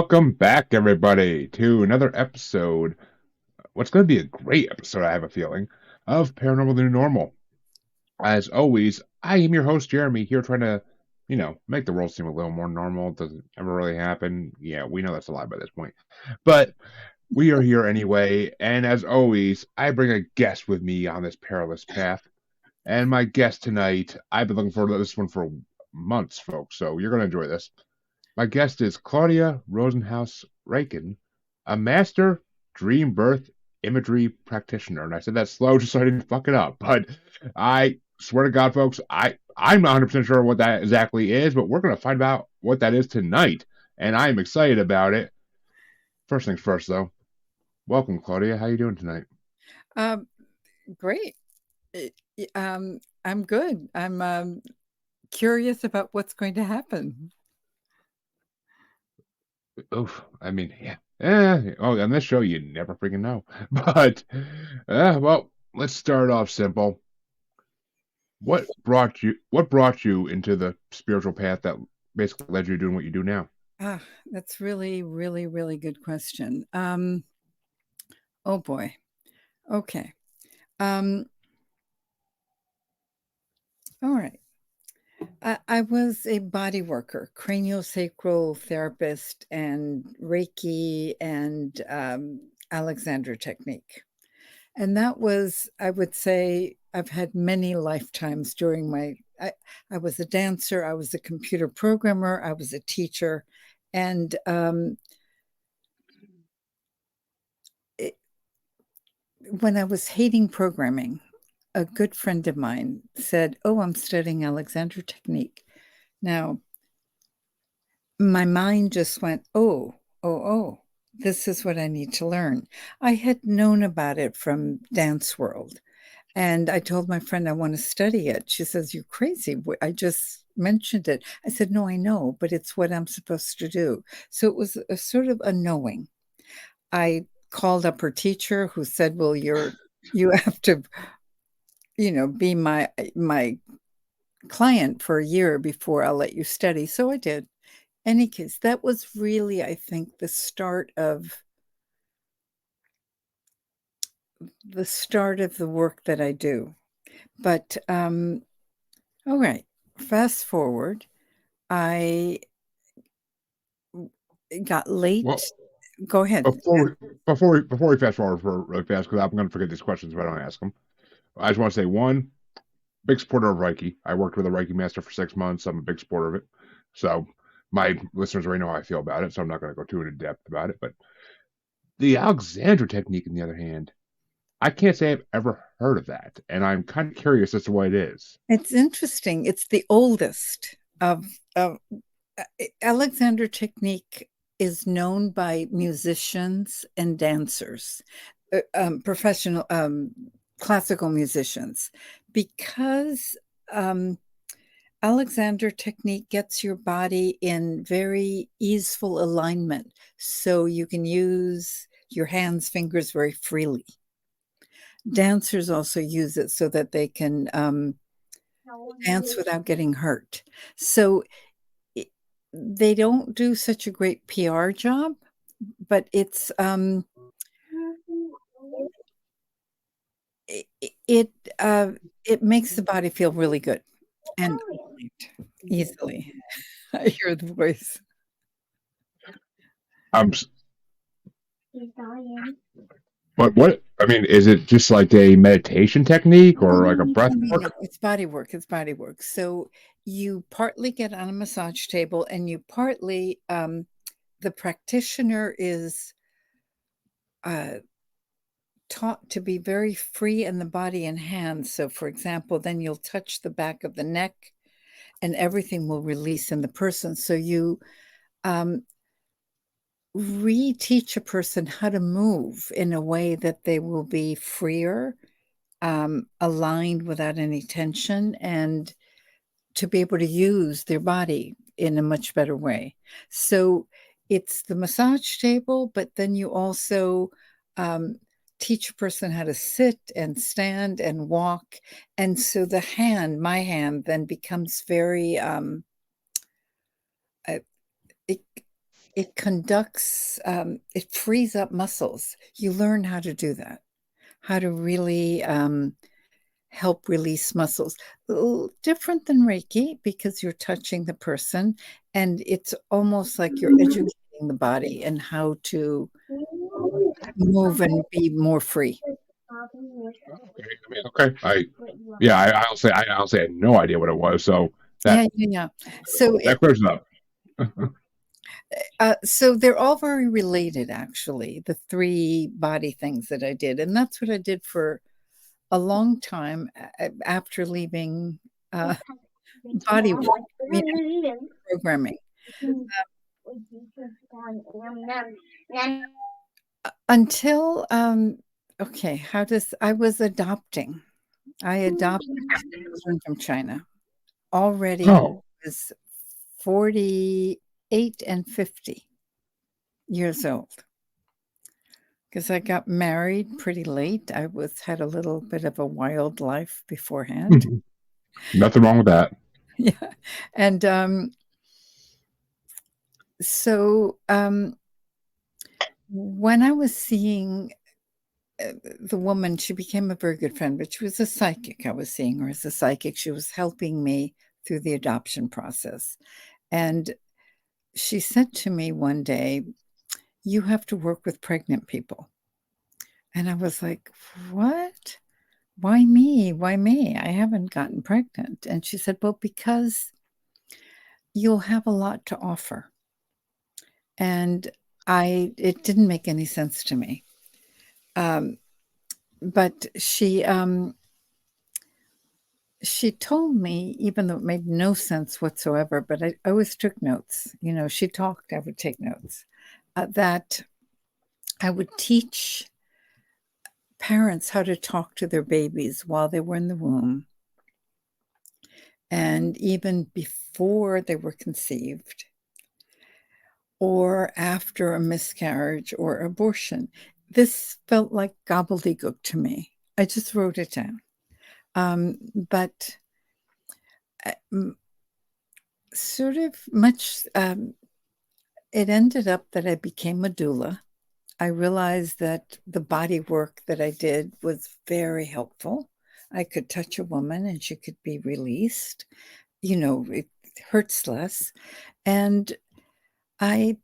Welcome back, everybody, to another episode. What's going to be a great episode, I have a feeling, of Paranormal the New Normal. As always, I am your host, Jeremy, here trying to, make the world seem a little more normal. It doesn't ever really happen. Yeah, we know that's a lie by this point. But we are here anyway, and as always, I bring a guest with me on this perilous path. And my guest tonight, I've been looking forward to this one for months, folks, so you're going to enjoy this. My guest is Claudia Rosenhouse Ralken, a master DreamBirth imagery practitioner. And I said that slow just so I didn't fuck it up. But I swear to God, folks, I'm not 100% sure what that exactly is, but we're going to find out what that is tonight. And I'm excited about it. First things first, though. Welcome, Claudia. How you doing tonight? Um, Great. I'm good. I'm curious about what's going to happen. Oof. I mean, yeah. Oh, on this show, you never freaking know. But, well, let's start off simple. What brought you into the spiritual path that basically led you to doing what you do now? That's really, really, really good question. Oh boy. Okay. Um, all right. I was a body worker, craniosacral therapist, and Reiki and Alexander technique. And that was, I would say, I've had many lifetimes during I was a dancer, I was a computer programmer, I was a teacher. And it, when I was hating programming, a good friend of mine said, "Oh, I'm studying Alexander technique." Now, my mind just went, oh, this is what I need to learn. I had known about it from Dance World. And I told my friend I want to study it. She says, "You're crazy. I just mentioned it." I said, "No, I know, but it's what I'm supposed to do." So it was a sort of a knowing. I called up her teacher who said, "Well, you have to, be my client for a year before I'll let you study." So I did. Any case, that was really, I think, the start of the work that I do. But all right, fast forward. I got late. Well, Go ahead. before we fast forward for really fast, because I'm going to forget these questions if I don't ask them. I just want to say one, big supporter of Reiki. I worked with a Reiki master for 6 months. I'm a big supporter of it. So my listeners already know how I feel about it. So I'm not going to go too into depth about it. But the Alexander technique, on the other hand, I can't say I've ever heard of that, and I'm kind of curious as to what it is. It's interesting. It's the oldest of Alexander technique is known by musicians and dancers, professional classical musicians, because um, Alexander technique gets your body in very easeful alignment, so you can use your hands, fingers very freely. Dancers also use it so that they can dance without getting hurt. So they don't do such a great PR job, but it it, uh, it makes the body feel really good and aligned easily. I hear the voice. I'm, but what I mean is it just like a meditation technique No, or no, like a no, breath no, no, work? it's body work, it's body work. So you partly get on a massage table and you partly the practitioner is uh, taught to be very free in the body and hands. So, for example, then you'll touch the back of the neck and everything will release in the person. So you um, reteach a person how to move in a way that they will be freer, aligned without any tension, and to be able to use their body in a much better way. So it's the massage table, but then you also um, teach a person how to sit and stand and walk. And so my hand, then becomes very, uh, it, it conducts, it frees up muscles. You learn how to do that, how to really help release muscles. A little different than Reiki because you're touching the person, and it's almost like you're educating the body and how to move and be more free. Okay, I mean, okay. Yeah, I honestly had no idea what it was. So Yeah, that yeah, yeah. So that clears it up. so they're all very related, actually, the three body things that I did. And that's what I did for a long time after leaving uh, body work, programming. Until, okay, how does I was adopting. I adopted children from China already when Oh, I was 48 and 50 years old. Because I got married pretty late. I had a little bit of a wild life beforehand. nothing wrong with that. Yeah. And so when I was seeing the woman, she became a very good friend, but she was a psychic. I was seeing her as a psychic. She was helping me through the adoption process. And she said to me one day, "You have to work with pregnant people." And I was like, "What? Why me? Why me? I haven't gotten pregnant." And she said, "Well, because you'll have a lot to offer." And it didn't make any sense to me. Um, but she told me, even though it made no sense whatsoever, but I always took notes. You know, she talked, I would take notes, that I would teach parents how to talk to their babies while they were in the womb and even before they were conceived or after a miscarriage or abortion. This felt like gobbledygook to me. I just wrote it down. But sort of much, it ended up that I became a doula. I realized that the body work that I did was very helpful. I could touch a woman and she could be released. You know, it hurts less. And I,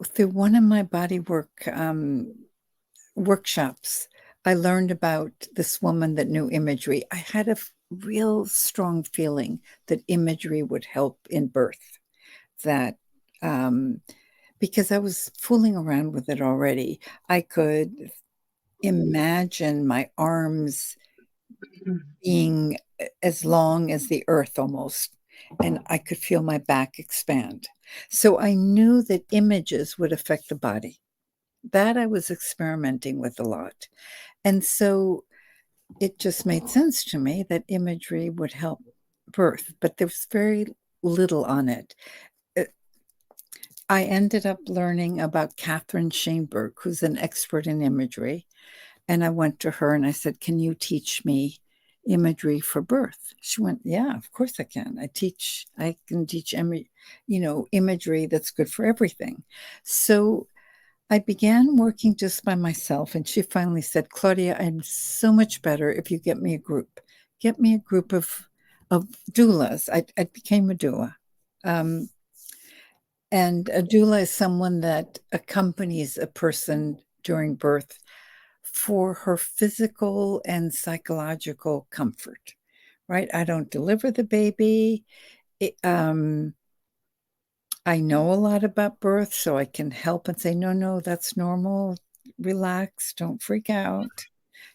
through one of my body work workshops, I learned about this woman that knew imagery. I had a real strong feeling that imagery would help in birth, that because I was fooling around with it already, I could imagine my arms being as long as the earth almost, and I could feel my back expand. So I knew that images would affect the body. That I was experimenting with a lot. And so it just made sense to me that imagery would help birth, but there's very little on it. Uh, I ended up learning about Catherine Shaneberg, who's an expert in imagery. And I went to her and I said, "Can you teach me imagery for birth?" She went, "Yeah, of course I can. I can teach, imagery that's good for everything." So I began working just by myself. And she finally said, "Claudia, I'm so much better if you get me a group. Get me a group of doulas." I became a doula. Um, and a doula is someone that accompanies a person during birth for her physical and psychological comfort, right? I don't deliver the baby. It, I know a lot about birth, so I can help and say, "No, no, that's normal. Relax, don't freak out,"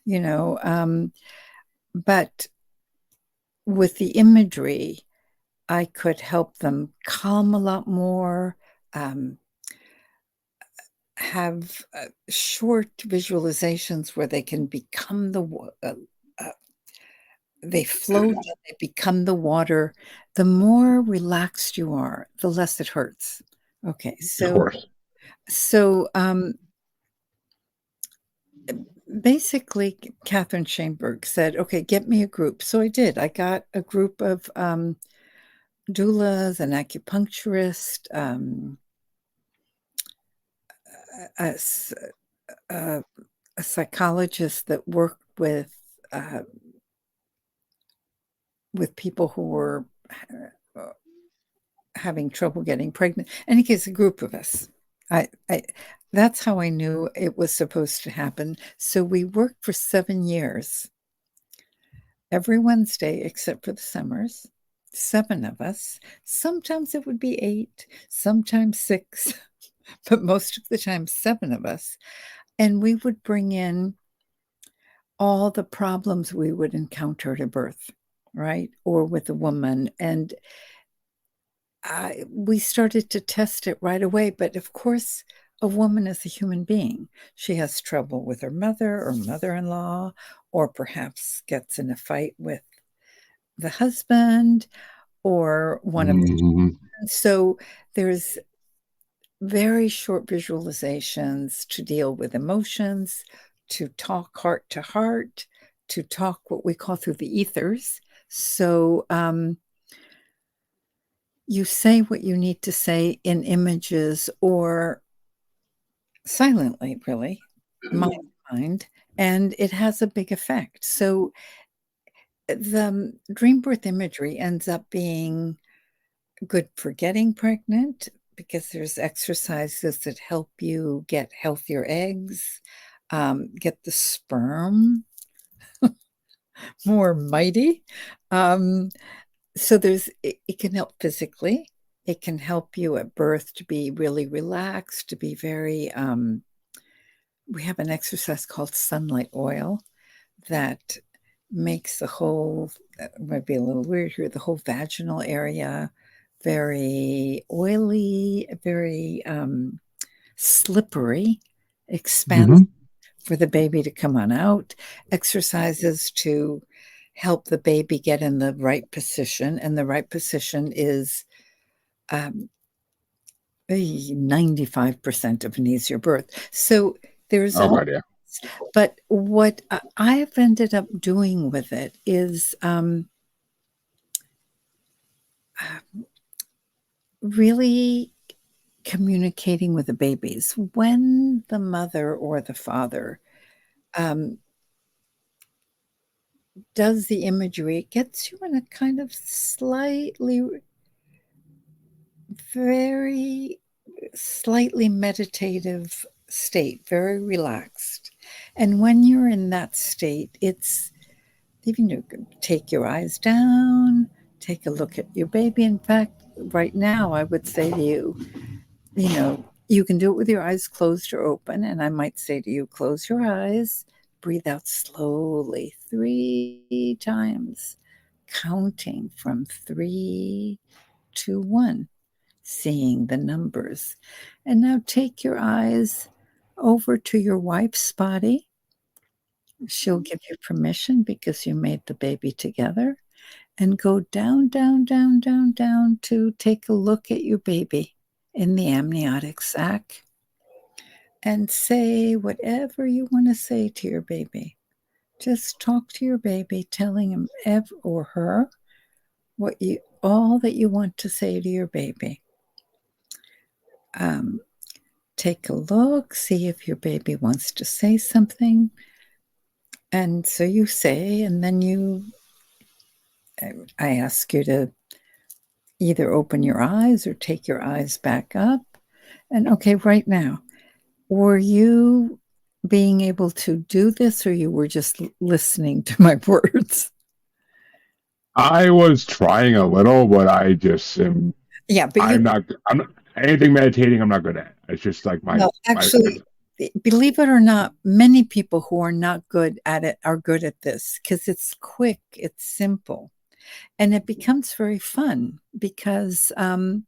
you know. But with the imagery, I could help them calm a lot more, um, have short visualizations where they can become uh, they float and they become the water. The more relaxed you are, the less it hurts. Okay, Of so course. so basically, Catherine Shaneberg said, "Okay, get me a group." So I did. I got a group of doulas, an acupuncturist, a, a, a psychologist that worked uh, with people who were uh, having trouble getting pregnant. And it gets a group of us. I that's how I knew it was supposed to happen. So we worked for 7 years, every Wednesday except for the summers. 7 of us. Sometimes it would be 8, sometimes 6, but most of the time 7 of us. And we would bring in all the problems we would encounter at a birth, right? Or with a woman. And we started to test it right away. But of course, a woman is a human being. She has trouble with her mother or mother in law, or perhaps gets in a fight with the husband or one of the. Hmm. So there's very short visualizations to deal with emotions, to talk heart to heart, to talk what we call through the ethers. So you say what you need to say in images or silently, really, mind to mind, and it has a big effect. So the dream birth imagery ends up being good for getting pregnant because there's exercises that help you get healthier eggs, get the sperm more mighty. Um, so it can help physically. It can help you at birth to be really relaxed, to be very. We have an exercise called sunlight oil that makes the whole, might be a little weird here, the whole vaginal area very oily, very slippery, expansive Hmm. for the baby to come on out, exercises to help the baby get in the right position. And the right position is um, 95% of an easier birth. So there's Oh all, god, yeah. but what I've ended up doing with it is really communicating with the babies. When the mother or the father um, does the imagery, it gets you in a kind of very slightly meditative state, very relaxed. And when you're in that state, it's even you can take your eyes down, take a look at your baby. In fact, right now, I would say to you, you can do it with your eyes closed or open. And I might say to you, close your eyes, breathe out slowly 3 times, counting from 3 to 1, seeing the numbers. And now take your eyes over to your wife's body. She'll give you permission because you made the baby together. And go down, down, down, down, down to take a look at your baby in the amniotic sac and say whatever you want to say to your baby. Just talk to your baby, telling him or her what you all that you want to say to your baby. Um, take a look, see if your baby wants to say something. And so you say, and then I ask you to either open your eyes or take your eyes back up. And okay, right now, were you being able to do this or you were just listening to my words? I was trying a little, but I just am. Yeah, but I'm not. I'm not anything meditating. I'm not good at. It's just like well, my. actually, believe it or not, many people who are not good at it are good at this because it's quick, it's simple, and it becomes very fun because, well,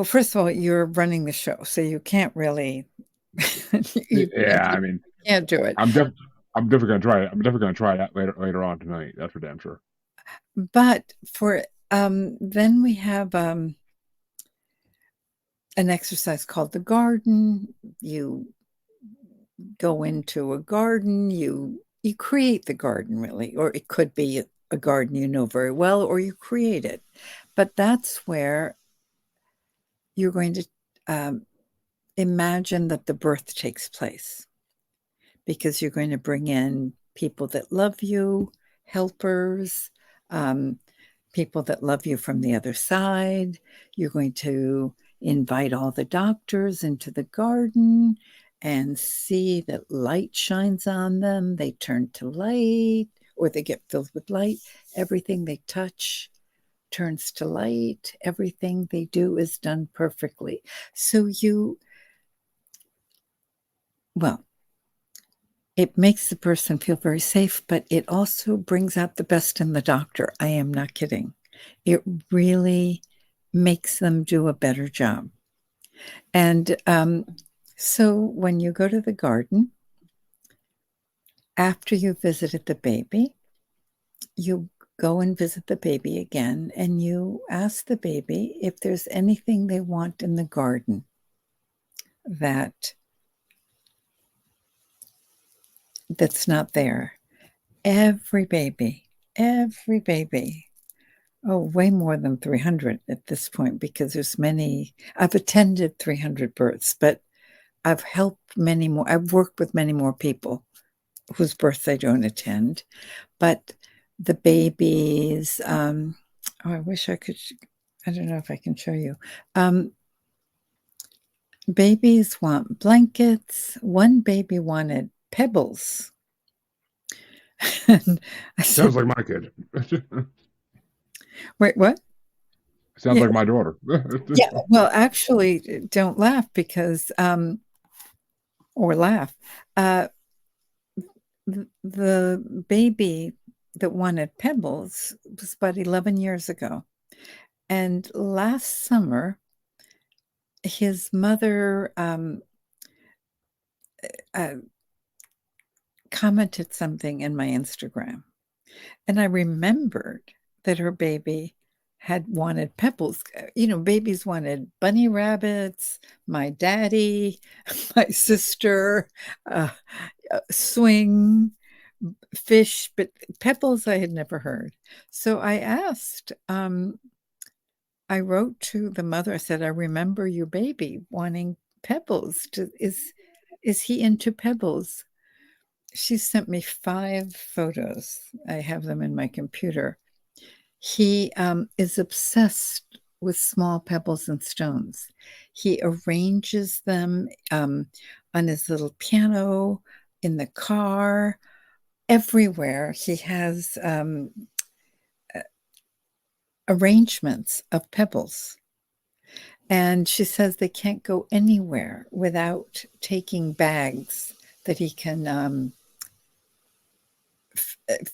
first of all, you're running the show, so you can't really, you Yeah, I mean, can't do it. I'm def. I'm definitely gonna try it. I'm definitely gonna try that later on tonight. That's for damn sure. But then we have an exercise called the garden. You go into a garden, you create the garden really, or it could be a garden you know very well, or you create it. But that's where you're going to um, imagine that the birth takes place because you're going to bring in people that love you, helpers, um, people that love you from the other side. You're going to invite all the doctors into the garden and see that light shines on them. They turn to light or they get filled with light. Everything they touch turns to light. Everything they do is done perfectly. So well, it makes the person feel very safe, but it also brings out the best in the doctor. I am not kidding. It really makes them do a better job. And so when you go to the garden, after you visited the baby, you go and visit the baby again and you ask the baby if there's anything they want in the garden that that's not there. Every baby, oh, way more than 300 at this point because there's many. I've attended 300 births, but I've helped many more. I've worked with many more people whose births I don't attend. But the babies, oh, I wish I could. I don't know if I can show you. Um, Babies want blankets. One baby wanted pebbles. And I Sounds said, like my kid. wait, what? Sounds Yeah, like my daughter. yeah. Well, actually, don't laugh because, or laugh. Uh, the baby that wanted pebbles was about 11 years ago. And last summer, his mother uh, commented something in my Instagram. And I remembered that her baby had wanted pebbles. You know, babies wanted bunny rabbits, my daddy, my sister, uh, swing, fish, but pebbles I had never heard. So I wrote to the mother. I said, I remember your baby wanting pebbles. Is he into pebbles? She sent me 5 photos. I have them in my computer. He is obsessed with small pebbles and stones. He arranges them on his little piano, in the car, everywhere. He has arrangements of pebbles. And she says they can't go anywhere without taking bags that he can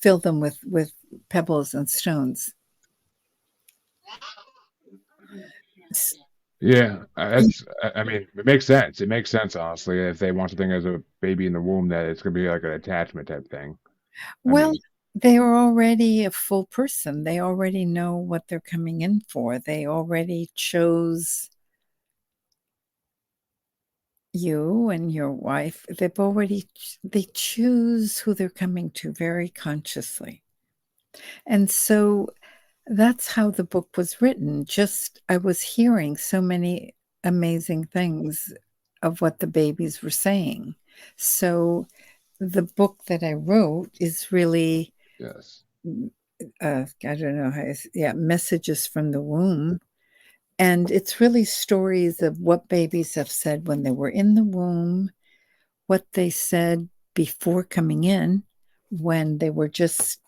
fill them with pebbles and stones. Yeah, I mean, it makes sense. It makes sense, honestly, if they want something as a baby in the womb that it's gonna be like an attachment type thing. I Well, mean, they are already a full person. They already know what they're coming in for. They already chose you and your wife. They choose who they're coming to very consciously. And so that's how the book was written. Just I was hearing so many amazing things of what the babies were saying. So the book that I wrote is really yes. I don't know how, yeah, messages from the womb. And it's really stories of what babies have said when they were in the womb, what they said before coming in, when they were just,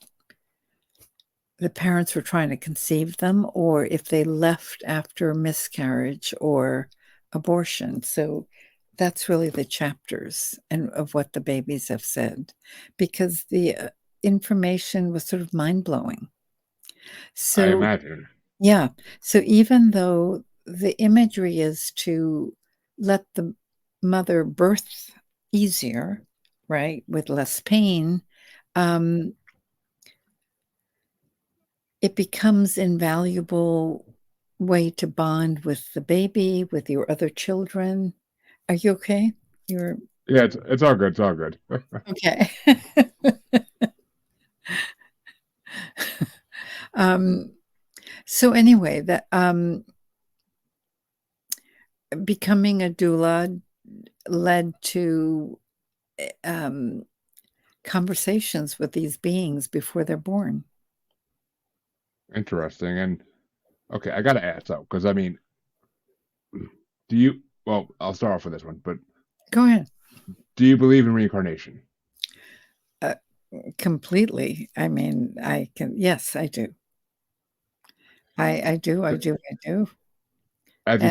the parents were trying to conceive them, or if they left after miscarriage or abortion. So that's really the chapters and of what the babies have said, because the information was sort of mind blowing. I So imagine. yeah. So even though the imagery is to let the mother birth easier, right, with less pain, um, it becomes invaluable way to bond with the baby, with your other children. Are you okay? You're Yeah, it's all good, it's all good. okay. um, so anyway, that becoming a doula led to um, conversations with these beings before they're born. Interesting. And okay, I gotta ask though, because I mean, do you? Well, I'll start off with this one. But Go ahead. do you believe in reincarnation? Uh, Completely. I mean, I can, yes, I do. I do. I do. I do. And,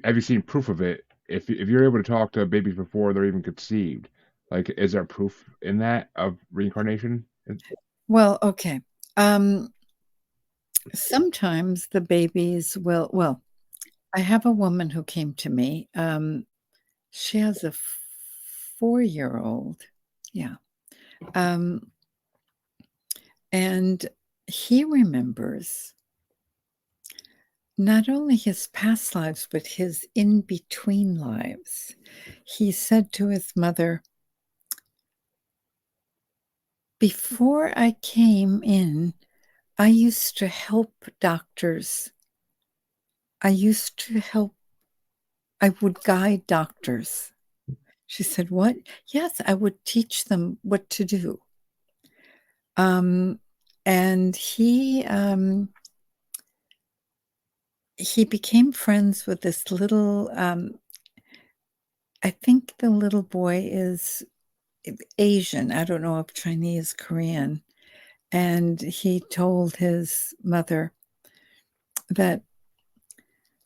Have you seen proof of it? If you're able to talk to babies before they're even conceived, like is there proof in that of reincarnation? well, okay. Um, Sometimes the babies will, well, I have a woman who came to me. She has a 4-year old. Yeah. Um, and he remembers not only his past lives, but his in between lives. He said to his mother, before I came in, I used to help doctors. I used to help, I would guide doctors. She said, what? Yes, I would teach them what to do. Um, and he became friends with this little, I think the little boy is Asian. I don't know if Chinese, Korean. And he told his mother that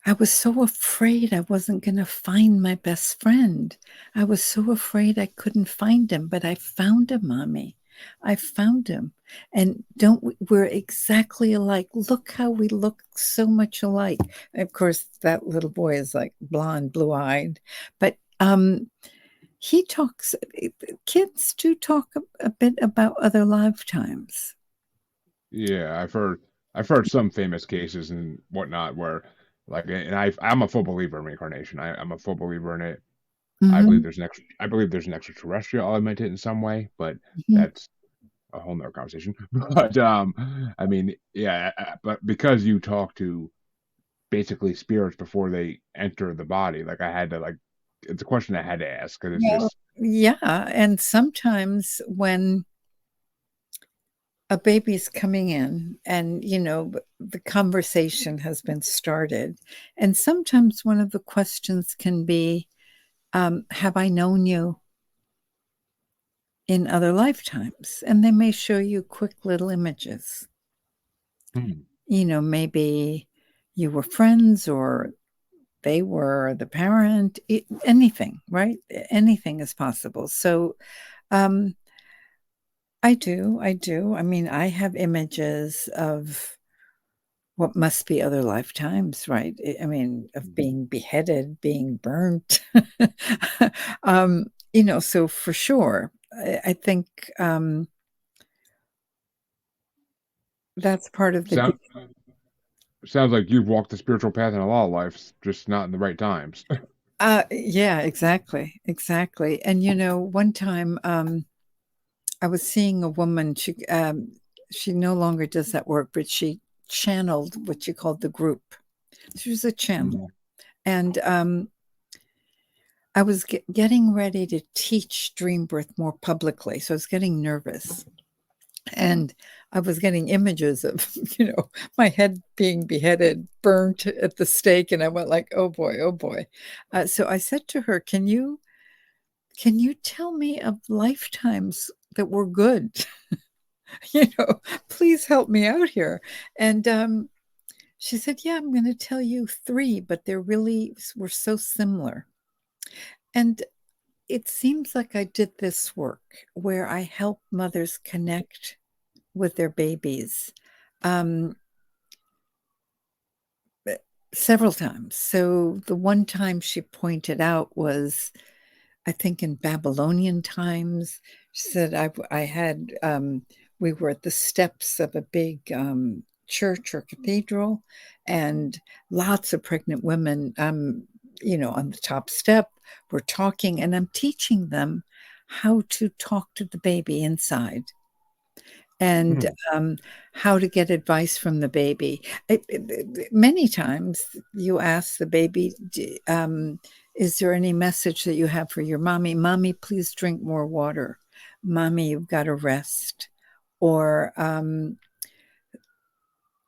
I was so afraid I wasn't going to find my best friend. I was so afraid I couldn't find him, but I found him, Mommy. I found him. And don't we're exactly alike. Look how we look so much alike. Of course, that little boy is like blonde, blue-eyed, but he talks kids do talk a bit about other lifetimes. Yeah, I've heard some famous cases and whatnot where like and I'm a full believer in reincarnation. I'm a full believer in it. Mhm, I believe there's an extraterrestrial element in some way, but mhm. that's a whole nother conversation. But I mean, yeah, but because you talk to basically spirits before they enter the body, like I had to like it's a question I had to ask because it's Well, just yeah, and sometimes when a baby's coming in and, the conversation has been started, and sometimes one of the questions can be, have I known you in other lifetimes? And they may show you quick little images. hmm, Maybe you were friends or they were the parent, anything, right? Anything is possible. So, um, I do. I do. I mean, I have images of what must be other lifetimes, right? I mean, of being beheaded, being burnt. So for sure, I think that's part of the sound sounds like you've walked the spiritual path in a lot of lives, just not in the right times. yeah, exactly, exactly. And one time I was seeing a woman. She no longer does that work, but she channeled what she called the group. She was a channel, Mhm. and I was getting ready to teach DreamBirth more publicly, so I was getting nervous, and I was getting images of my head being beheaded, burnt at the stake, and I went like, oh boy, oh boy. So I said to her, can you tell me of lifetimes that were good? you know, Please help me out here. And she said, yeah, I'm going to tell you three, but they're really were so similar. And it seems like I did this work where I help mothers connect with their babies um, several times. So the one time she pointed out was, I think, in Babylonian times. She said, I had, we were at the steps of a big church or cathedral, and lots of pregnant women, on the top step, were talking, and I'm teaching them how to talk to the baby inside. and Mhm. how to get advice from the baby. Many times you ask the baby, is there any message that you have for your mommy? Mommy, please drink more water. Mommy, you've got to rest. Or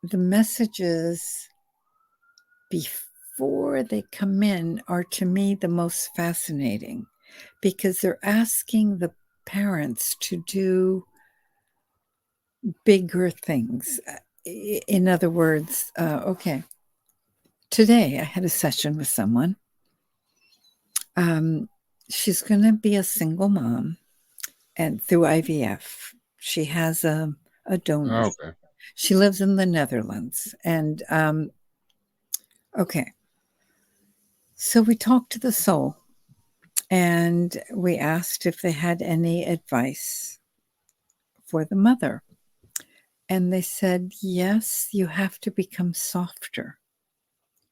the messages before they come in are, to me, the most fascinating because they're asking the parents to do bigger things. In other words, okay, today I had a session with someone. Um, she's going to be a single mom, and through IVF, she has a donor. Okay. She lives in the Netherlands, and okay, so we talked to the soul, and we asked if they had any advice for the mother, and they said, yes, you have to become softer.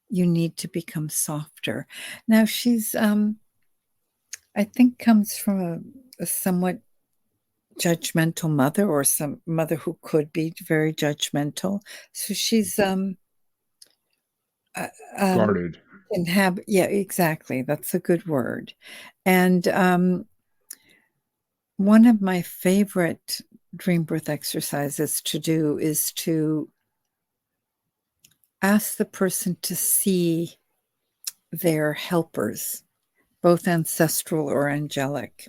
You need to become softer. Now she's I think comes from a somewhat judgmental mother, or some mother who could be very judgmental. So she's uh, um Guarded. can have, yeah, exactly, that's a good word. And one of my favorite dream birth exercises to do is to ask the person to see their helpers, both ancestral or angelic.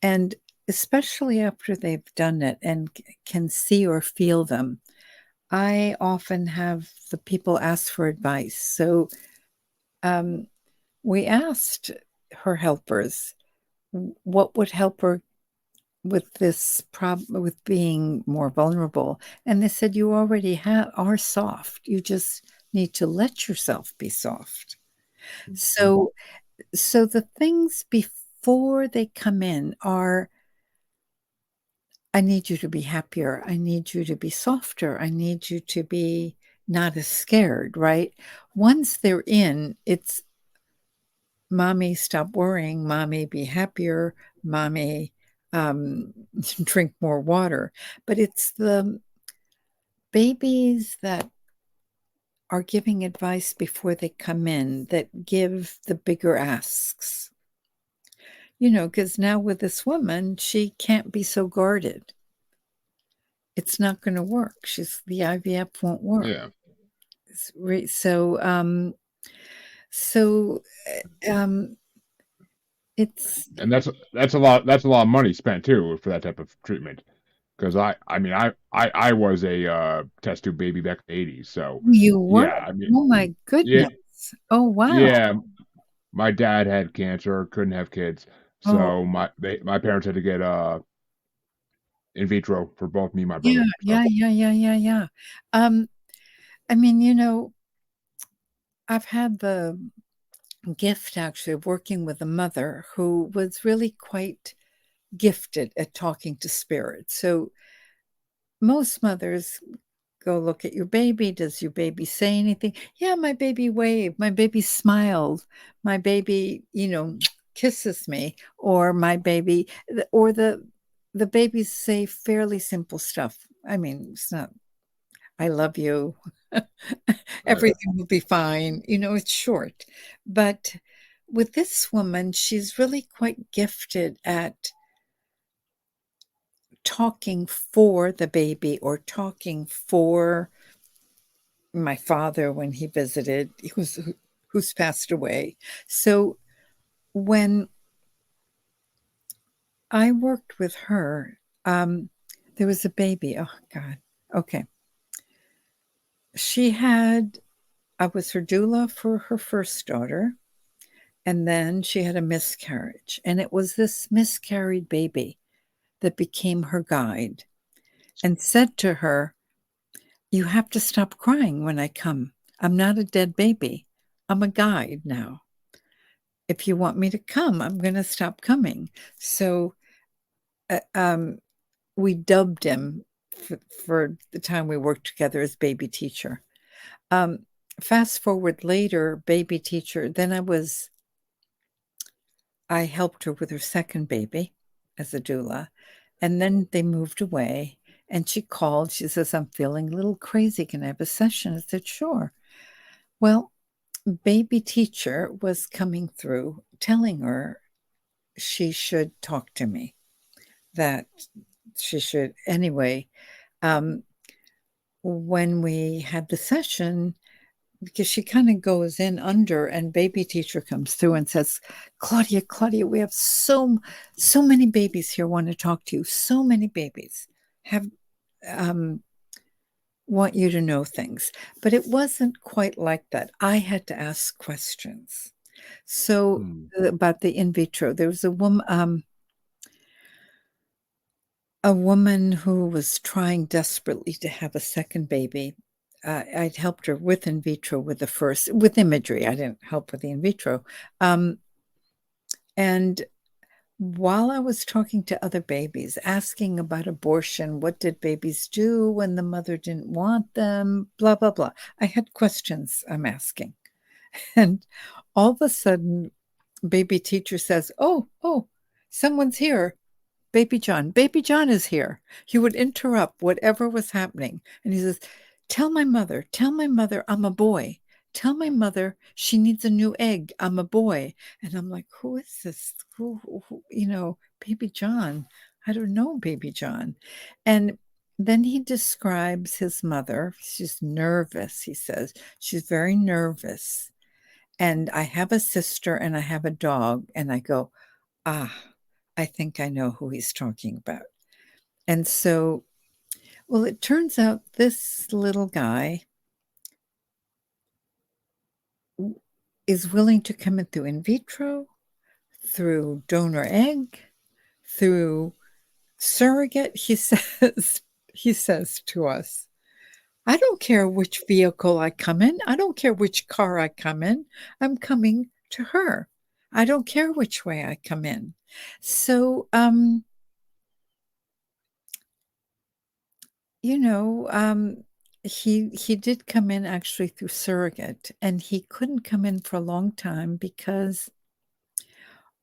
And especially after they've done it and can see or feel them, I often have the people ask for advice. So um, we asked her helpers what would help her with this problem, with being more vulnerable. And they said, you already are soft. You just need to let yourself be soft. Mhm. So the things before they come in are, I need you to be happier. I need you to be softer. I need you to be not as scared, right? Once they're in, it's mommy, stop worrying. Mommy, be happier. Mommy, drink more water. But it's the babies that are giving advice before they come in that give the bigger asks. Because now with this woman, she can't be so guarded. It's not going to work. The IVF won't work. Yeah. So so um it's And that's a lot of money spent too for that type of treatment. Because I mean I was a test tube baby back in the 80s, so you were, yeah, I mean oh my yeah, goodness, oh wow, yeah, my dad had cancer, couldn't have kids, oh so my parents had to get in vitro for both me and my yeah, brother. So yeah, yeah, yeah, yeah, yeah. um I mean, I've had the gift actually of working with a mother who was really quite gifted at talking to spirits. So most mothers go look at your baby. Does your baby say anything? Yeah, my baby waved. My baby smiled. My baby, kisses me. Or my baby, or the babies say fairly simple stuff. I mean, it's not, I love you. right. Everything will be fine. It's short. But with this woman, she's really quite gifted at talking for the baby or talking for my father when he visited, who's passed away. So when I worked with her, there was a baby. Oh God. Okay. I was her doula for her first daughter, and then she had a miscarriage. And it was this miscarried baby that became her guide and said to her, you have to stop crying when I come. I'm not a dead baby. I'm a guide now. If you want me to come, I'm going to stop coming. So uh, um, we dubbed him for the time we worked together as baby teacher. Um, Fast forward later, baby teacher, then I helped her with her second baby as a doula. And then they moved away. And she called. She says, I'm feeling a little crazy. Can I have a session? I said, sure. Well, baby teacher was coming through telling her she should talk to me, that she should. Anyway, um, when we had the session, because she kind of goes in under, and baby teacher comes through and says, Claudia, we have so many babies here want to talk to you. So many babies have want you to know things. But it wasn't quite like that. I had to ask questions. So Hmm. about the in vitro, there was a woman who was trying desperately to have a second baby. I'd helped her with in vitro with the first, with imagery. I didn't help with the in vitro. And while I was talking to other babies, asking about abortion, what did babies do when the mother didn't want them, blah, blah, blah. I had questions I'm asking. And all of a sudden, baby teacher says, oh, someone's here. Baby John is here. He would interrupt whatever was happening. And he says, tell my mother I'm a boy. Tell my mother she needs a new egg. I'm a boy. And I'm like, who is this? Baby John. I don't know, baby John. And then he describes his mother. She's nervous, he says. She's very nervous. And I have a sister and I have a dog. And I go, ah, I think I know who he's talking about. And so, well, it turns out this little guy is willing to come in through in vitro, through donor egg, through surrogate. He says to us, I don't care which vehicle I come in. I don't care which car I come in. I'm coming to her. I don't care which way I come in. So, you know, he did come in actually through surrogate, and he couldn't come in for a long time because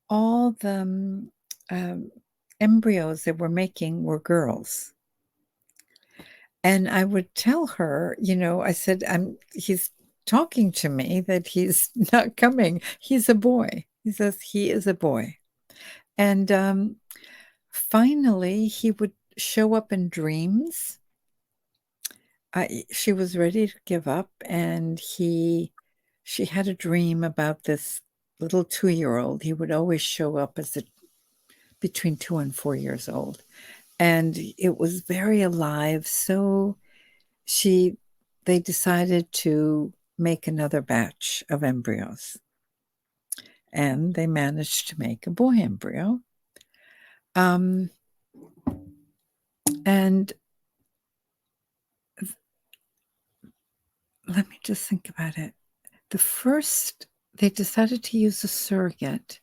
all the um, embryos that we're making were girls. And I would tell her, I said, he's talking to me that he's not coming. He's a boy. He says he is a boy. And finally, he would show up in dreams. She was ready to give up, and she had a dream about this little 2-year-old. He would always show up as between 2 and 4 years old, and it was very alive. So they decided to make another batch of embryos, and they managed to make a boy embryo. And let me just think about it. They decided to use a surrogate.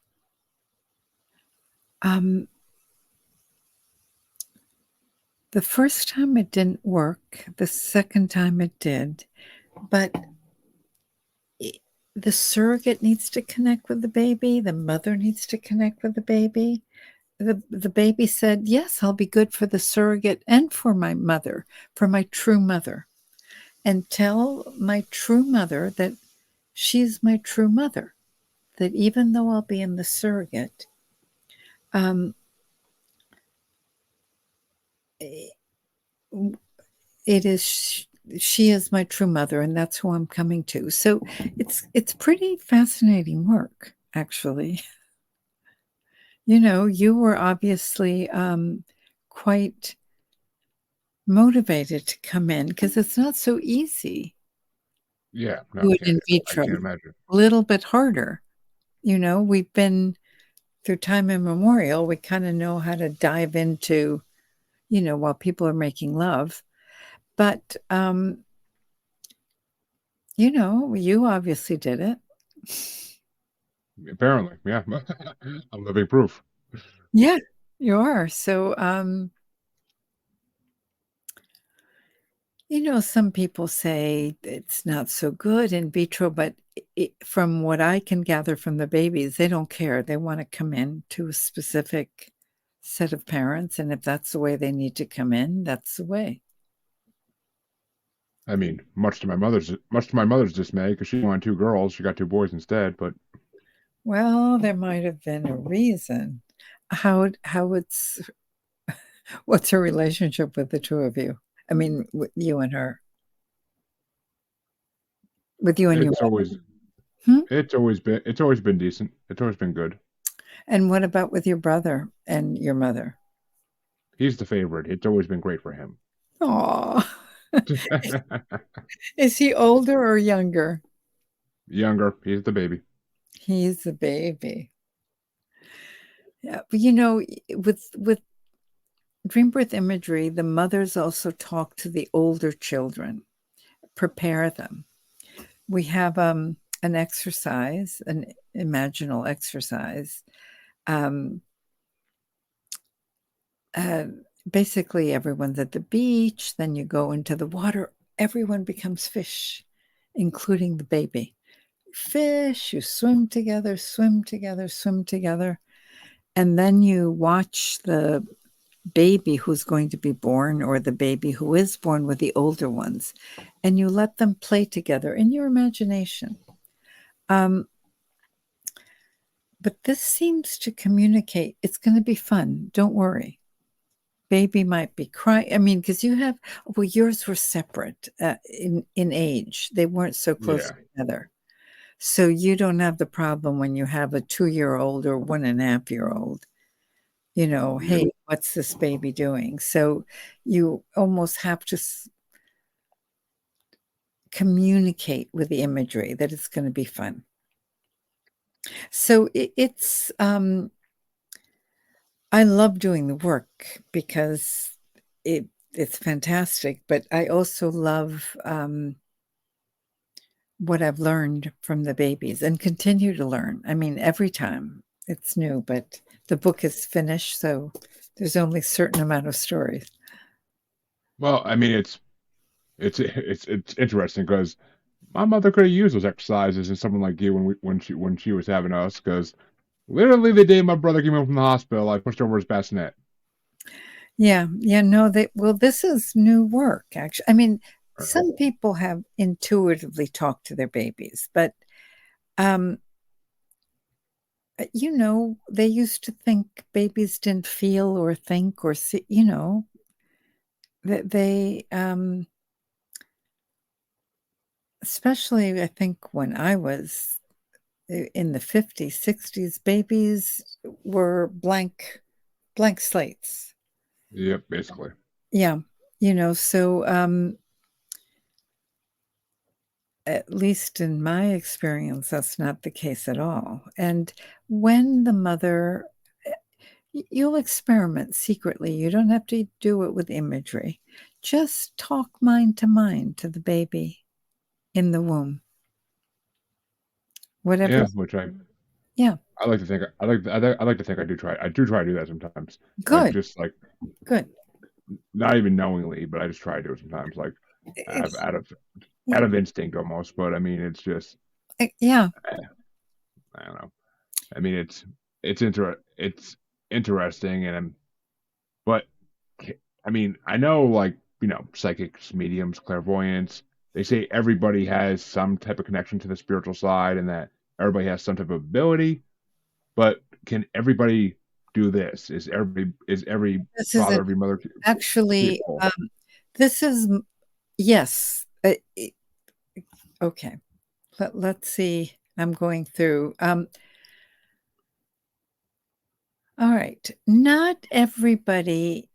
The first time it didn't work. The second time it did. But the surrogate needs to connect with the baby. The mother needs to connect with the baby. The baby said, yes, I'll be good for the surrogate and for my mother, for my true mother. And tell my true mother that she's my true mother, that even though I'll be in the surrogate, it is she is my true mother, and that's who I'm coming to. So it's pretty fascinating work, actually. You were obviously quite motivated to come in because it's not so easy. Yeah, no, Do it in I vitro, can't imagine. a little bit harder. We've been through time immemorial. We kind of know how to dive into, while people are making love. But you obviously did it. Apparently, yeah. I'm living proof. Yeah, you are. So, some people say it's not so good in vitro, but from what I can gather from the babies, they don't care. They want to come in to a specific set of parents, and if that's the way they need to come in, that's the way. I mean, much to my mother's dismay, because she wanted two girls, she got two boys instead. But Well, there might have been a reason. How it's what's her relationship with the two of you? I mean, with you and her, with you and your it's always hmm? it's always been decent. It's always been good. And what about with your brother and your mother? He's the favorite. It's always been great for him. Oh, is he older or younger? Younger, he's the baby. He's a baby. Yeah, but you know, with DreamBirth imagery, the mothers also talk to the older children, prepare them. We have an exercise, an imaginal exercise. Um, uh, Basically, everyone's at the beach. Then you go into the water. Everyone becomes fish, including the baby. Fish, you swim together, swim together, swim together. And then you watch the baby who's going to be born or the baby who is born with the older ones, and you let them play together in your imagination. Um, but this seems to communicate it's going to be fun. Don't worry. Baby might be crying. I mean, because you have, well, yours were separate in age. They weren't so close Yeah, together. So you don't have the problem when you have a 2 year old or 1.5 year old. You know, yep. hey, what's this baby doing? So you almost have to communicate with the imagery that it's going to be fun. So I love doing the work because it's fantastic, but I also love what I've learned from the babies and continue to learn. I mean, every time it's new, but the book is finished, so there's only a certain amount of stories. Well, I mean, it's interesting because my mother could have used those exercises and someone like you when she was having us. Because literally the day my brother came home from the hospital, I pushed over his bassinet. Yeah, yeah, no, this is new work, actually. I mean, Uh, some people have intuitively talked to their babies, but um, they used to think babies didn't feel or think or see, that especially I think when I was in the 50s, 60s, babies were blank slates. yep, basically. Yeah, so at least in my experience, that's not the case at all. And when the mother, you'll experiment secretly. You don't have to do it with imagery. Just talk mind to the baby in the womb. Yeah, Whatever's, which yeah, I like to think I like to think I do try to do that sometimes. Like good, just like good. not even knowingly, but I just try to do it sometimes. Like out of It's, out of yeah, out of instinct almost. But I mean, it's just yeah, eh, I don't know. I mean, it's interesting, but I mean, I know like psychics, mediums, clairvoyants. They say everybody has some type of connection to the spiritual side, and that everybody has some type of ability. But can everybody do this? Is every this is father, it. every mother Actually, capable? this is, yes. Okay. Let's see. I'm going through. All right. Not everybody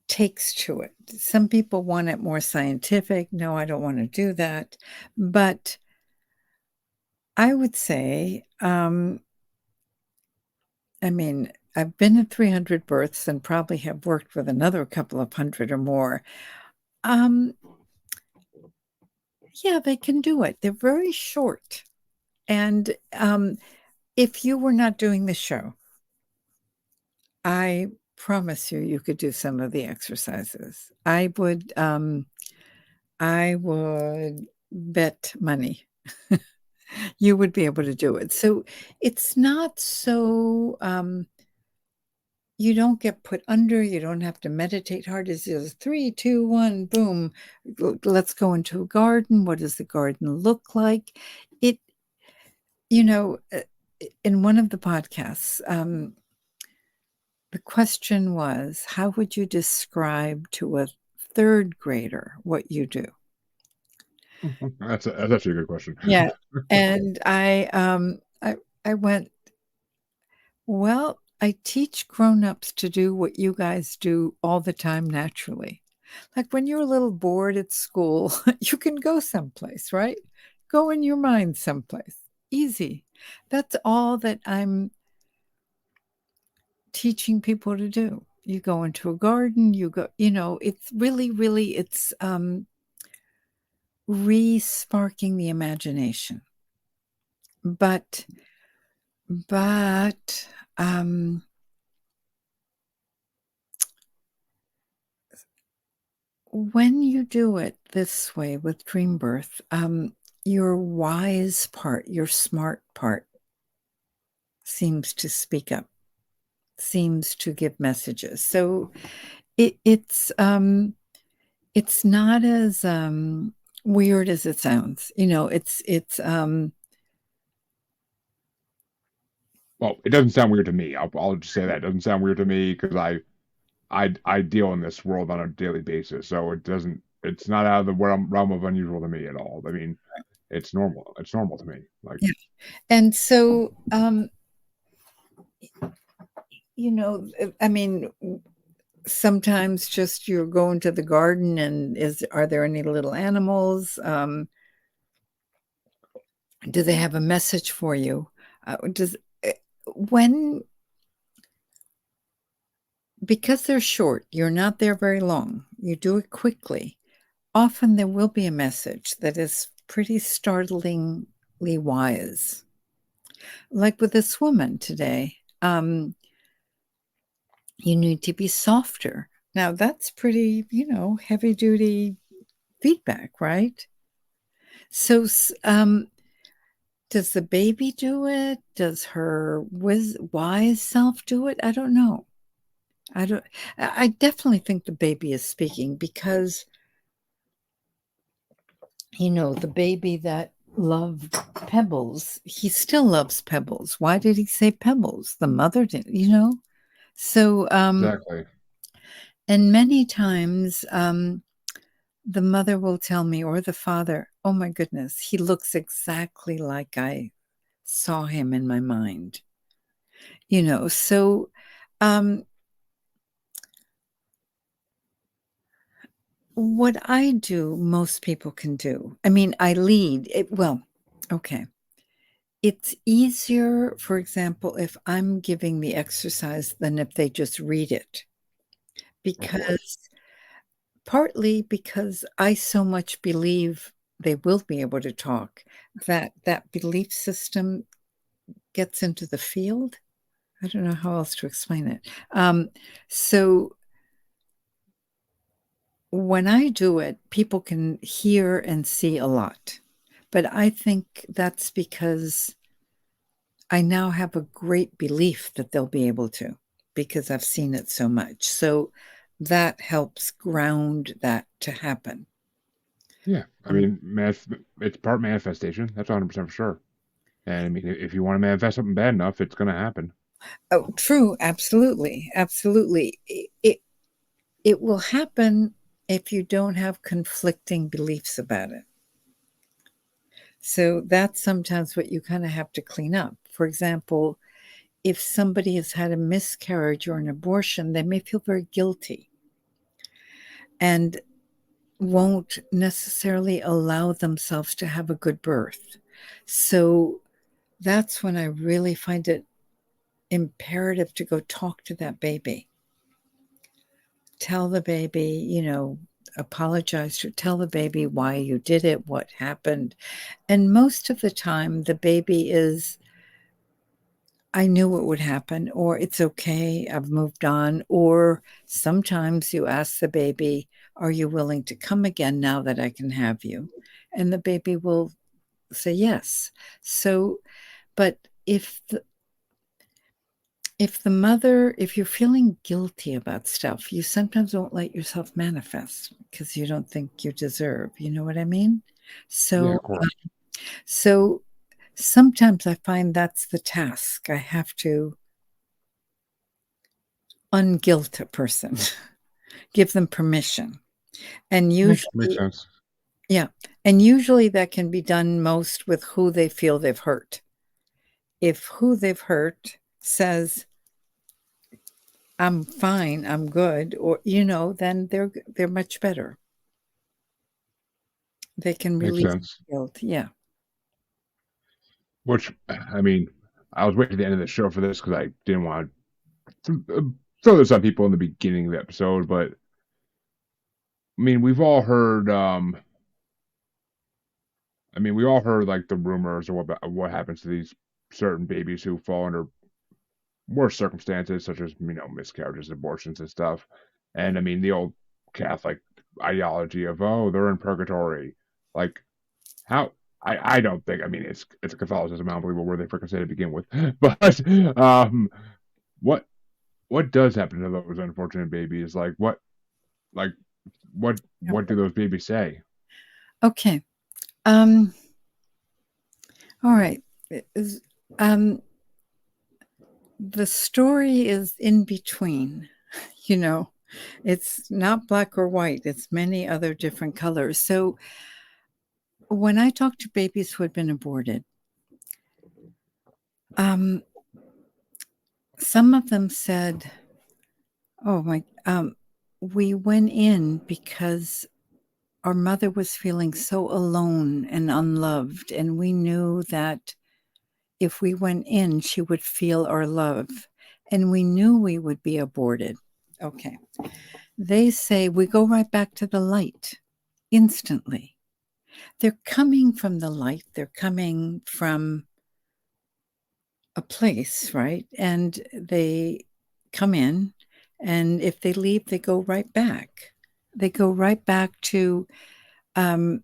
takes to it. Some people want it more scientific. No, I don't want to do that. But I would say, I mean, I've been at 300 births and probably have worked with another couple of hundred or more. Um, yeah, they can do it. They're very short. And if you were not doing the show, I promise you, you could do some of the exercises. I would bet money you would be able to do it. So it's not so you don't get put under. You don't have to meditate hard. It's just 3, 2, 1, boom. Let's go into a garden. What does the garden look like? It, you know, in one of the podcasts, the question was, how would you describe to a third grader what you do? That's actually a good question. Yeah. And I went, well, I teach grown-ups to do what you guys do all the time naturally. Like when you're a little bored at school, you can go someplace, right? Go in your mind someplace. Easy. That's all that I'm teaching people to do. You go into a garden, you go, it's really, really, it's re-sparking the imagination. But um when you do it this way with DreamBirth, your wise part, your smart part seems to speak up, seems to give messages. So it's not as weird as it sounds. Well, it doesn't sound weird to me. I'll just say that it doesn't sound weird to me because I deal in this world on a daily basis, so it doesn't. It's not out of the realm of unusual to me at all. I mean, it's normal. It's normal to me. Like, Yeah. And so I mean, sometimes just you're going to the garden and are there any little animals? Do they have a message for you? Does when Because they're short, you're not there very long. You do it quickly. Often there will be a message that is pretty startlingly wise. Like with this woman today, you need to be softer. Now that's pretty, heavy duty feedback, right? So, does the baby do it? Does her wise self do it? I don't know. I don't. I definitely think the baby is speaking because the baby that loved Pebbles, he still loves Pebbles. Why did he say Pebbles? The mother didn't. So, exactly. and many times, the mother will tell me, or the father, oh my goodness, he looks exactly like I saw him in my mind. So um, what I do, most people can do. I mean, I lead it. Well, okay. It's easier, for example, if I'm giving the exercise than if they just read it, Of course. because partly because I so much believe they will be able to talk, that belief system gets into the field. I don't know how else to explain it. So when I do it, people can hear and see a lot. But I think that's because I now have a great belief that they'll be able to because I've seen it so much. So that helps ground that to happen. Yeah, I Um, mean, it's part manifestation. That's 100% for sure. And I mean, if you want to manifest something bad enough, it's going to happen. oh, true. Absolutely. Absolutely. It will happen if you don't have conflicting beliefs about it. So that's sometimes what you kind of have to clean up. For example, if somebody has had a miscarriage or an abortion, they may feel very guilty and won't necessarily allow themselves to have a good birth. So that's when I really find it imperative to go talk to that baby. Tell the baby, apologize to tell the baby why you did it, what happened. And most of the time, the baby is, I knew what would happen, or it's okay, I've moved on. Or sometimes you ask the baby, are you willing to come again now that I can have you? And the baby will say yes. So, but if you're feeling guilty about stuff, you sometimes won't let yourself manifest because you don't think you deserve. You know what I mean? Yeah, So, of course. so sometimes I find that's the task. I have to unguilt a person, give them permission. And Makes usually, sense. yeah, and usually that can be done most with who they feel they've hurt. If who they've hurt says, I'm fine, I'm good, or then they're much better. They can Makes release sense. guilt. Yeah. Which, I mean, I was waiting to the end of the show for this because I didn't want to throw this on people in the beginning of the episode. But I mean, we've all heard. I mean, we all heard like the rumors or what happens to these certain babies who fall under worse circumstances, such as miscarriages, abortions, and stuff. And I mean, the old Catholic ideology of they're in purgatory. Like how I don't think. I mean, it's Catholicism. I don't believe a word they freaking say to begin with. But what what does happen to those unfortunate babies? Like what do those babies say? Okay. Um, all right. Um, the story is in between, you know. It's not black or white, it's many other different colors. So when I talked to babies who had been aborted, um, some of them said, "Oh my, we went in because our mother was feeling so alone and unloved, and we knew that if we went in, she would feel our love, and we knew we would be aborted." Okay. They say we go right back to the light instantly. They're coming from the light, they're coming from a place, right? And they come in, and if they leave, they go right back. They go right back to, um,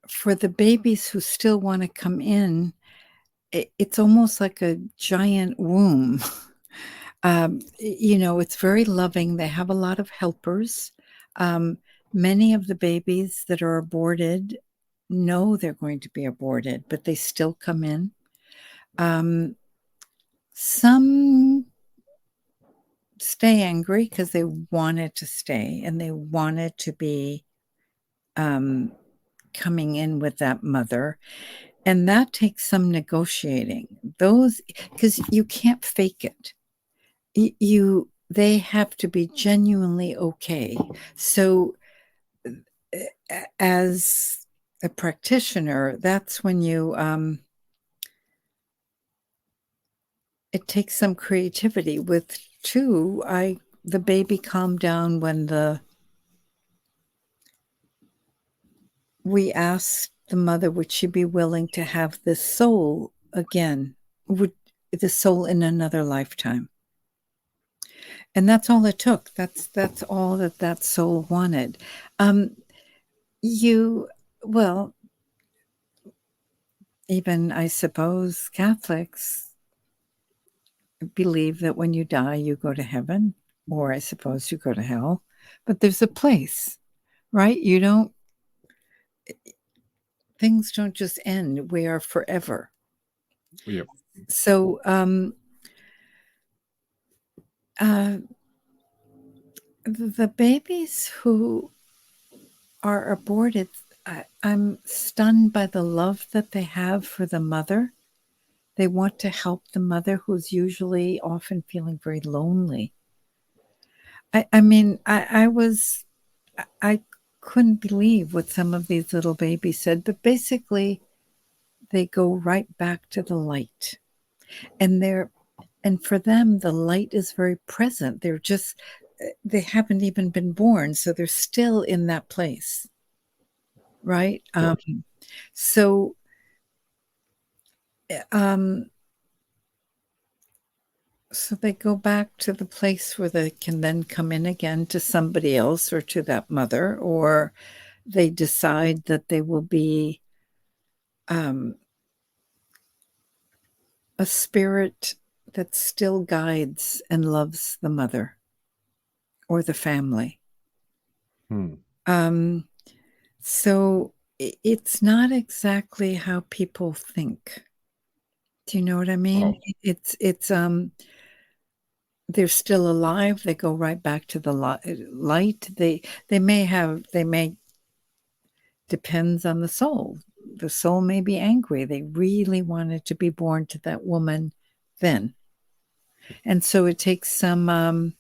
for the babies who still want to come in, it's almost like a giant womb. It's very loving. They have a lot of helpers. Um, Many of the babies that are aborted know they're going to be aborted, but they still come in. Um, some stay angry because they wanted to stay and they wanted to be um, coming in with that mother. And that takes some negotiating. Those, because you can't fake it. They have to be genuinely okay. So, as a practitioner, that's when it takes some creativity. With two, the baby calmed down when we asked the mother, would she be willing to have this soul again? Would the soul in another lifetime? And that's all it took. That's all that soul wanted. Um, you well, even I suppose Catholics believe that when you die, you go to heaven, or I suppose you go to hell. But there's a place, right? You don't. Things don't just end. We are forever. Yep. So, uh, the babies who are aborted, I'm stunned by the love that they have for the mother. They want to help the mother who's usually often feeling very lonely. I mean, I couldn't believe what some of these little babies said, but basically they go right back to the light. And for them the light is very present. They haven't even been born, so they're still in that place, right? Of course. So um so they go back to the place where they can then come in again to somebody else or to that mother, or they decide that they will be um, a spirit that still guides and loves the mother or the family. Hmm. Um, so it's not exactly how people think. Do you know what I mean? Oh, It's they're still alive. They go right back to the light. They may depends on the soul. The soul may be angry. They really wanted to be born to that woman then. And so it takes some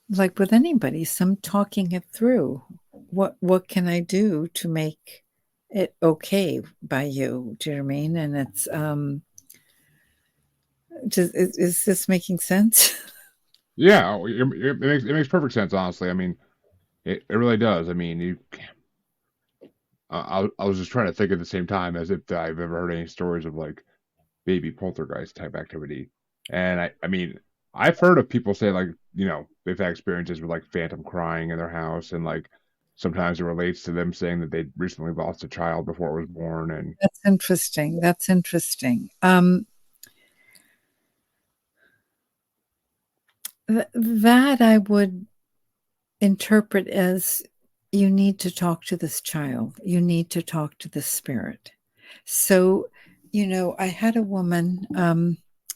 like with anybody, some talking it through. What can I do to make it okay by you? Do you know what I mean? And it's is this making sense? yeah. It makes perfect sense. Honestly, I mean, it really does. I mean, I was just trying to think at the same time as if I've ever heard any stories of like baby poltergeist type activity. And I mean, I've heard of people say like, they've had experiences with like phantom crying in their house, and like sometimes it relates to them saying that they recently lost a child before it was born. And That's interesting. That's interesting. That I would interpret as you need to talk to this child. You need to talk to the spirit. So, I had a woman,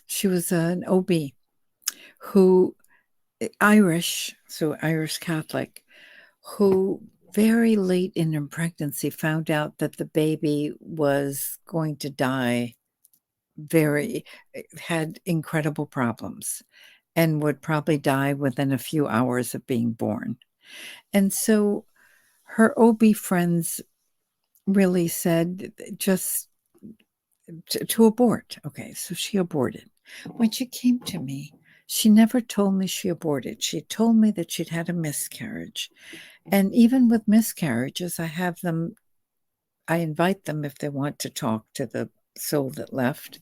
she was an OB who, Irish, so Irish Catholic, who very late in her pregnancy found out that the baby was going to die very, had incredible problems and would probably die within a few hours of being born. And so her OB friends really said just to abort. Okay, so she aborted. When she came to me, she never told me she aborted. She told me that she'd had a miscarriage. And even with miscarriages, I invite them if they want to talk to the soul that left.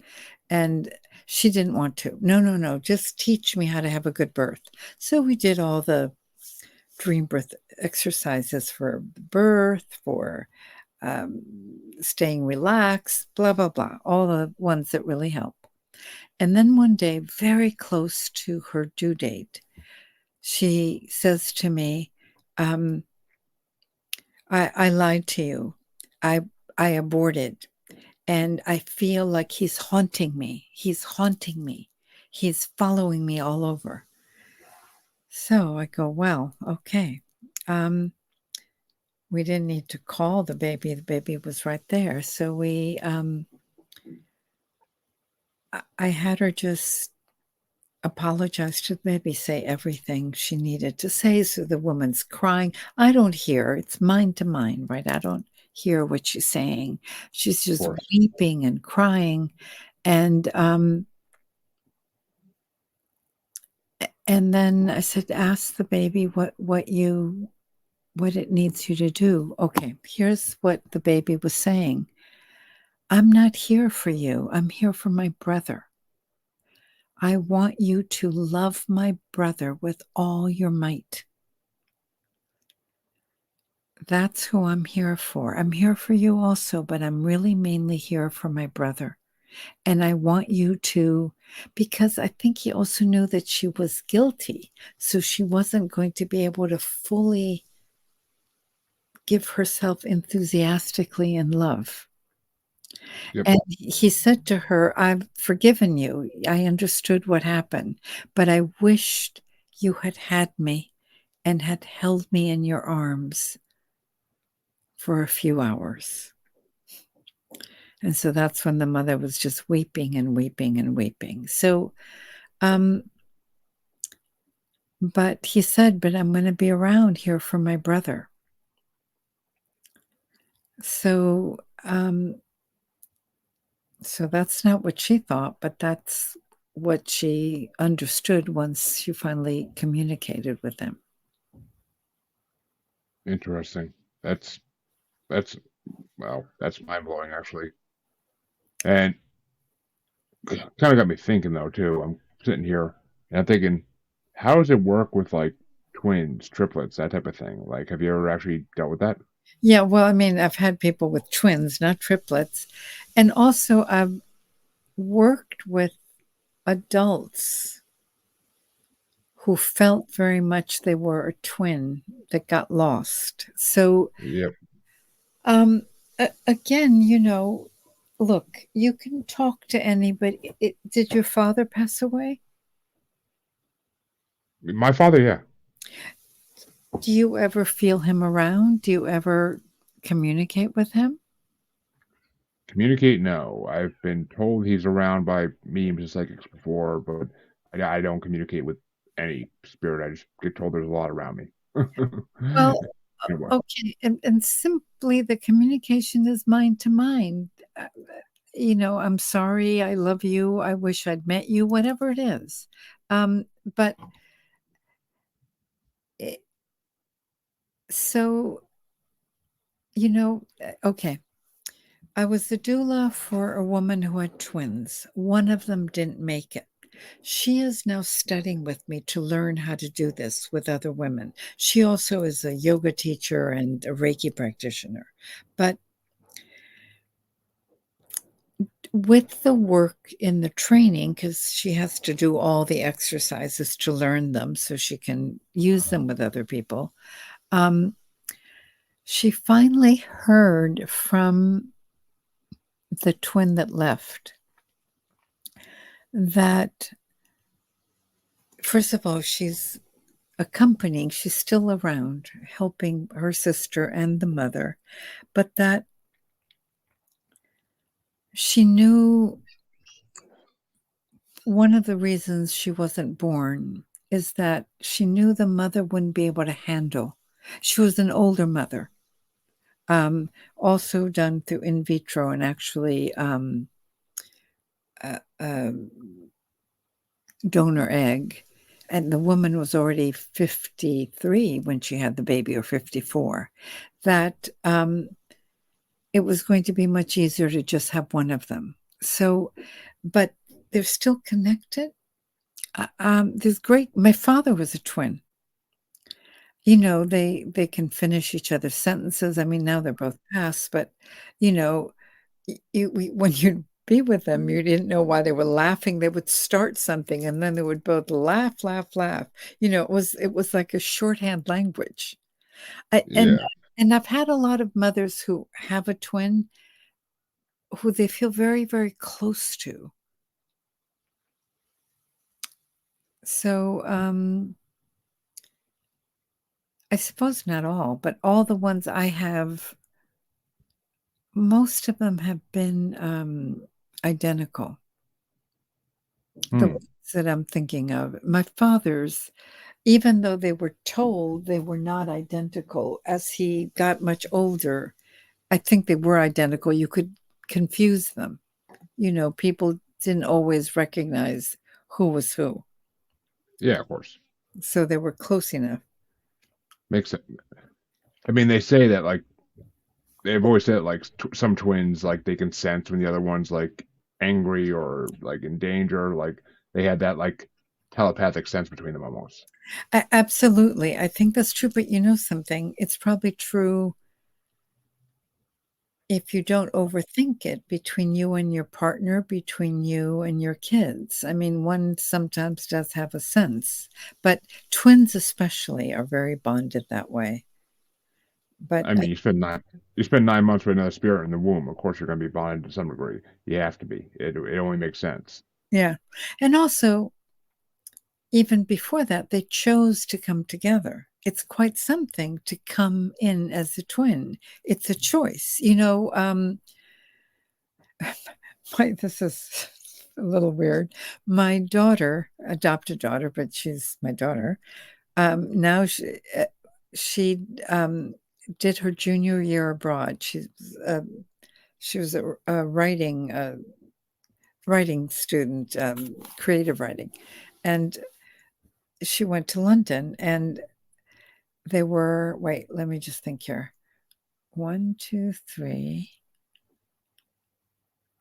And she didn't want to. No, no, no, just teach me how to have a good birth. So we did all the DreamBirth exercises for birth, for um, staying relaxed, blah, blah, blah, all the ones that really help. And then one day, very close to her due date, she says to me, um, I lied to you. I, I aborted. And I feel like he's haunting me. He's haunting me. He's following me all over. So I go, well, okay. We didn't need to call the baby. The baby was right there. So I had her just apologize to the baby, say everything she needed to say. So the woman's crying. I don't hear. It's mind to mind, right? I don't hear what she's saying. She's of just course, weeping and crying. And and then I said, ask the baby what it needs you to do. Okay, here's what the baby was saying. I'm not here for you. I'm here for my brother. I want you to love my brother with all your might. That's who I'm here for. I'm here for you also, but I'm really mainly here for my brother. And I want you to, because I think he also knew that she was guilty. So she wasn't going to be able to fully give herself enthusiastically in love. yep, And he said to her, I've forgiven you. I understood what happened, but I wished you had had me and had held me in your arms for a few hours. And so that's when the mother was just weeping and weeping and weeping. So, um, but he said, but I'm going to be around here for my brother. So, so that's not what she thought, but that's what she understood once she finally communicated with him. interesting. That's wow, that's mind blowing actually. And kind of got me thinking though too. I'm sitting here and I'm thinking, how does it work with like twins, triplets, that type of thing? Like, have you ever actually dealt with that? Yeah, well, I mean, I've had people with twins, not triplets. And also, worked with adults who felt very much they were a twin that got lost. So, Yep. again, look, you can talk to anybody. Did your father pass away? My father, yeah. Do you ever feel him around? Do you ever communicate with him? Communicate, no. I've been told he's around by mediums and psychics before, but I don't communicate with any spirit. I just get told there's a lot around me. Well, Anyway, okay, and simply the communication is mind to mind. Uh, I'm sorry, I love you, I wish I'd met you, whatever it is. But it, so, okay, I was the doula for a woman who had twins. One of them didn't make it. She is now studying with me to learn how to do this with other women. She also is a yoga teacher and a Reiki practitioner. But with the work in the training, because she has to do all the exercises to learn them so she can use them with other people, um, she finally heard from the twin that left that, first of all, she's still around, helping her sister and the mother, but that she knew one of the reasons she wasn't born is that she knew the mother wouldn't be able to handle. She was an older mother, also done through in vitro and actually uh, uh, donor egg. And the woman was already 53 when she had the baby, or 54. That it was going to be much easier to just have one of them. So, but they're still connected. There's great. My father was a twin. They can finish each other's sentences. I mean, now they're both passed, but you know, when you'd be with them, you didn't know why they were laughing. They would start something, and then they would both laugh, laugh, laugh. It was like a shorthand language. I, and yeah. and I've had a lot of mothers who have a twin who they feel very, very close to. So, I suppose not all, but all the ones I have, most of them have been identical. The Hmm. ones that I'm thinking of. My father's, even though they were told they were not identical, as he got much older, I think they were identical. You could confuse them. People didn't always recognize who was who. Yeah, of course. So they were close enough. Makes sense. I mean, they say that like they've always said like some twins like they can sense when the other one's like angry or like in danger. Like they had that like telepathic sense between them almost. Absolutely. I think that's true. But you know something? It's probably true if you don't overthink it, between you and your partner, between you and your kids. I mean, one sometimes does have a sense, but twins especially are very bonded that way. But I mean, you spend 9 months with another spirit in the womb. Of course, you're going to be bonded to some degree. You have to be. It only makes sense. yeah. And also, even before that, they chose to come together. It's quite something to come in as a twin. It's a choice. This is a little weird. My daughter, adopted daughter, but she's my daughter. Now she did her junior year abroad. She was a writing student, creative writing, and she went to London. And they were, wait, let me just think here. One, two, three,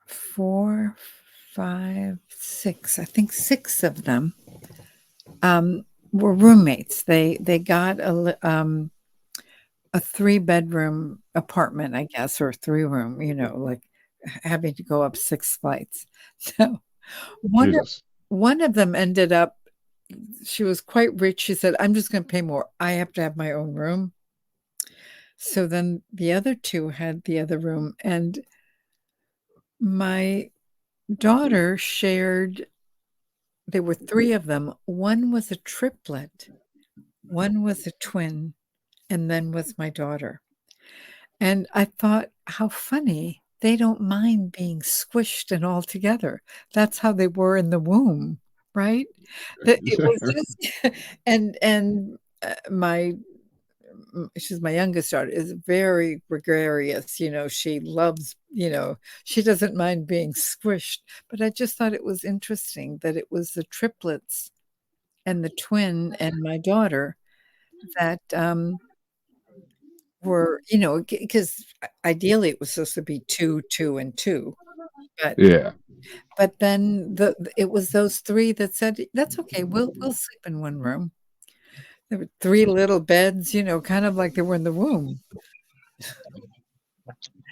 four, five, six. I think six of them were roommates. They got a 3-bedroom apartment, I guess, or 3-room, like having to go up 6 flights. So one of Jesus. one of them ended up she was quite rich. She said, "I'm just gonna pay more. I have to have my own room." So then the other 2 had the other room, and my daughter shared there were 3 of them. One was a triplet, one was a twin, and then was my daughter. And I thought, how funny. They don't mind being squished and all together. That's how they were in the womb, right? That it was just my she's my youngest daughter, is very gregarious, she loves, she doesn't mind being squished, but I just thought it was interesting that it was the triplets and the twin and my daughter that, were, because ideally it was supposed to be 2, 2, and 2, but Yeah. then it was those 3 that said, "That's okay, we'll sleep in one room." There were 3 little beds, kind of like they were in the womb.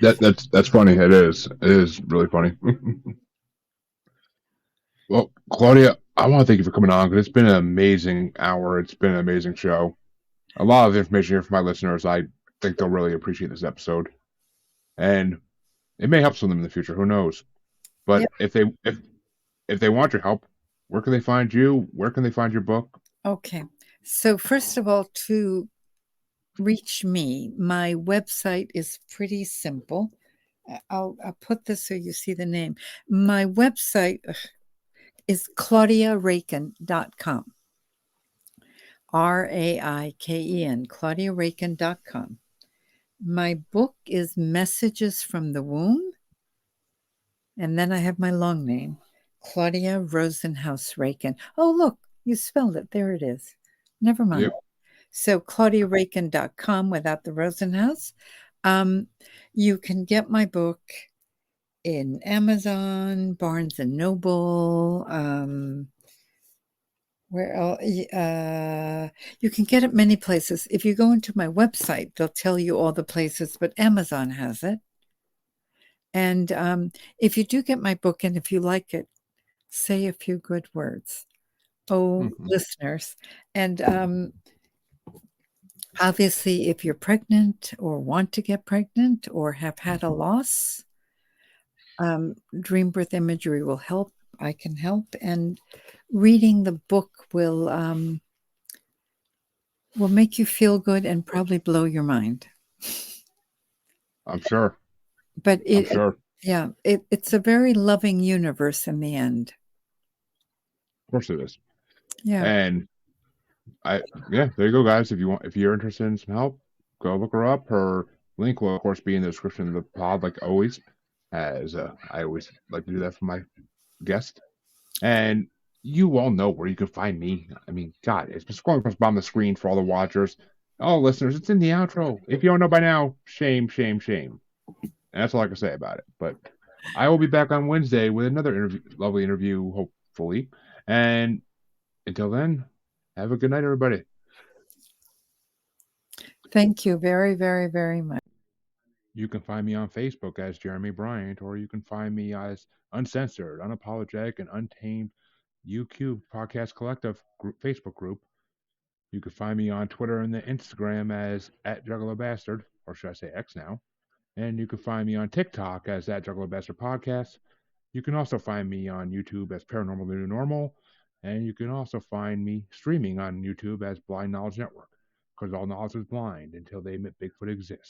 That's funny. It is. It is really funny. Well, Claudia, I want to thank you for coming on because it's been an amazing hour. It's been an amazing show. A lot of information here for my listeners. I think they'll really appreciate this episode, and it may help some of them in the future. Who knows? Yeah, But if they want your help, where can they find you? Where can they find your book? okay. So first of all, to reach me, my website is pretty simple. I'll put this so you see the name. My website is claudiaraiken.com. Raiken, claudiaraiken.com. My book is Messages from the Womb, and then I have my long name, Claudia Rosenhouse Ralken. Oh, look, you spelled it. There it is. Never mind. Yep. So claudiaraiken.com without the Rosenhouse. Um, you can get my book in Amazon, Barnes and Noble, where else? You can get it many places. If you go into my website, they'll tell you all the places, but Amazon has it. And if you do get my book and if you like it, say a few good words. Oh, Mhm. listeners. And obviously, if you're pregnant or want to get pregnant or have had a loss, DreamBirth Imagery will help. I can help. And reading the book will make you feel good and probably blow your mind. I'm sure. But I'm sure. Of yeah, it's a very loving universe in the end. course it is. Yeah. And I yeah, there you go, guys. If you're interested in some help, go look her up. Her link will of course be in the description of the pod, like always, as I always like to do that for my guest. And you all know where you can find me. I mean, God, it's been scrolling across the bottom of the screen for all the watchers. Oh, listeners, it's in the outro. If you don't know by now, shame, shame, shame. And that's all I can say about it. But I will be back on Wednesday with another lovely interview, hopefully. And until then, have a good night, everybody. Thank you very, very, very much. You can find me on Facebook as Jeremy Bryant, or you can find me as Uncensored, Unapologetic, and Untamed UQ Podcast Collective Facebook group. You can find me on Twitter and the Instagram as at Juggalo Bastard, or should I say X now. And you can find me on TikTok as at Juggalo Bastard Podcast. You can also find me on YouTube as Paranormal The New Normal. And you can also find me streaming on YouTube as Blind Knowledge Network, because all knowledge is blind until they admit Bigfoot exists.